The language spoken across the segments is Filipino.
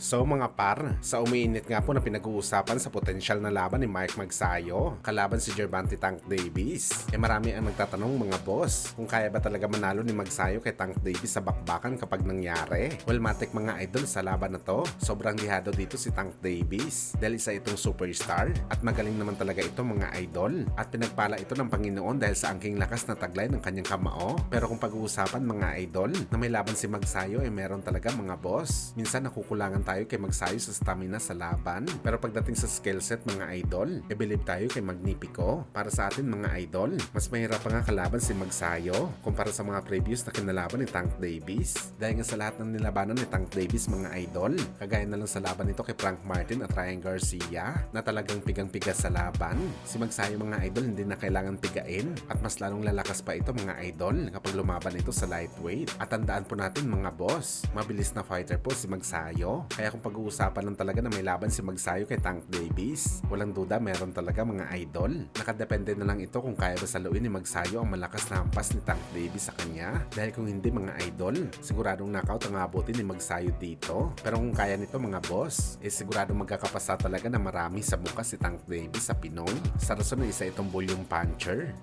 So mga par, sa umiinit nga po na pinag-uusapan sa potensyal na laban ni Mike Magsayo kalaban si Gervonta Tank Davis, marami ang nagtatanong mga boss kung kaya ba talaga manalo ni Magsayo kay Tank Davis sa bakbakan kapag nangyari. Well, matik mga idol sa laban na to, sobrang dihado dito si Tank Davis dahil isa itong superstar at magaling naman talaga ito mga idol at pinagpala ito ng Panginoon dahil sa angking lakas na taglay ng kanyang kamao. Pero kung pag-uusapan mga idol na may laban si Magsayo meron talaga mga boss. Minsan nakukulangan tayo kay Magsayo sa stamina sa laban. Pero pagdating sa skill set mga idol, believe tayo kay Magnifico. Para sa atin mga idol, mas mahirap pa nga kalaban si Magsayo kumpara sa mga previous na kinalaban ni Tank Davis. Dahil nga sa lahat ng nilabanan ni Tank Davis mga idol, kagaya na lang sa laban nito kay Frank Martin at Ryan Garcia na talagang pigang-piga sa laban. Si Magsayo mga idol hindi na kailangan pigain at mas lalong lalakas pa ito mga idol kapag lumaban ito sa lightweight. At tandaan po natin mga boss, mabilis na fighter po si Magsayo. Kaya kung pag-uusapan lang talaga na may laban si Magsayo kay Tank Davis, walang duda meron talaga mga idol. Nakadepende na lang ito kung kaya ba saluin ni Magsayo ang malakas na hampas ni Tank Davis sa kanya. Dahil kung hindi mga idol, siguradong knockout ang abutin ni Magsayo dito. Pero kung kaya nito mga boss, siguradong magkakapasa talaga na marami sa bukas si Tank Davis sa Pinoy. Sa rason na isa itong bulyong puncher.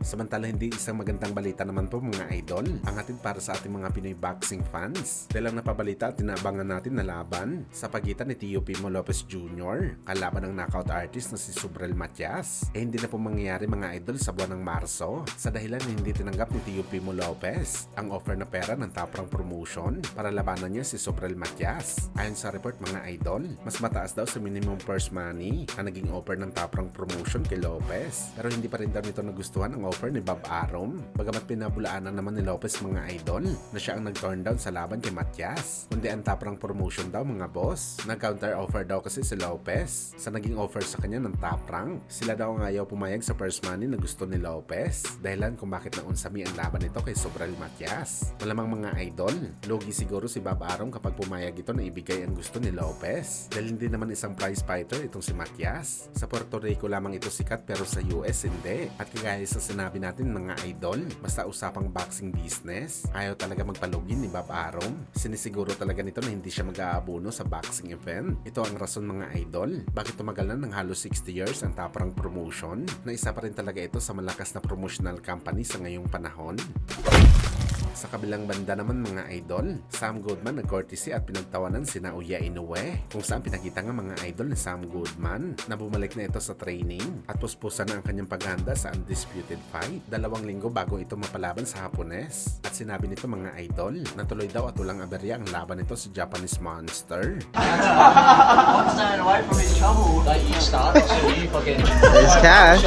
Samantala hindi isang magandang balita naman po mga idol ang hatid para sa ating mga Pinoy boxing fans. Dahil ang napabalita at tinaabangan natin na laban sa pagitan ni Tio Pimo Lopez Jr. kalaban ng knockout artist na si Subriel Matias hindi na po mangyayari mga idol sa buwan ng Marso sa dahilan na hindi tinanggap ni Tio Pimo Lopez ang offer na pera ng Top Rank Promotion para labanan niya si Subriel Matias. Ayon sa report mga idol, mas mataas daw sa minimum purse money ang naging offer ng Top Rank Promotion kay Lopez. Pero hindi pa rin daw nito nagustuhan ang offer ni Bob Arum. Bagamat pinabulaanan naman ni Lopez mga idol na siya ang nag-turn down sa laban kay Matias. Kundi ang Top Rank Promotion daw mga boss. Nag-counter offer daw kasi si Lopez sa naging offer sa kanya ng Top Rank. Sila daw ang ayaw pumayag sa purse money na gusto ni Lopez. Dahilan kung bakit naunsami ang laban nito kay Subriel Matias. Malamang mga idol, lugi siguro si Bob Arum kapag pumayag ito na ibigay ang gusto ni Lopez. Dahil hindi naman isang prize fighter itong si Matias. Sa Puerto Rico lamang ito sikat pero sa US hindi. At kagaya sa sinabi natin mga idol, basta usapang boxing business, ayaw talaga magpalugin ni Bob Arum. Sinisiguro talaga nito na hindi siya mag-aabuno sa boxing event. Ito ang rason mga idol, bakit tumagal na ng halos 60 years ang Top Rank Promotion na isa pa rin talaga ito sa malakas na promotional company sa ngayong panahon. Sa kabilang banda naman mga idol, Sam Goodman nag-courtesy at pinagtawanan sina Uya Inoue kung saan pinakita nga mga idol ni Sam Goodman na bumalik na ito sa training at puspusan na ang kanyang paghanda sa undisputed fight 2 linggo bago ito mapalaban sa Hapones. At sinabi nito mga idol na tuloy daw at walang aberya ang laban nito sa Japanese Monster. One stand away from his trouble. Like you start, so you fucking. There's cash.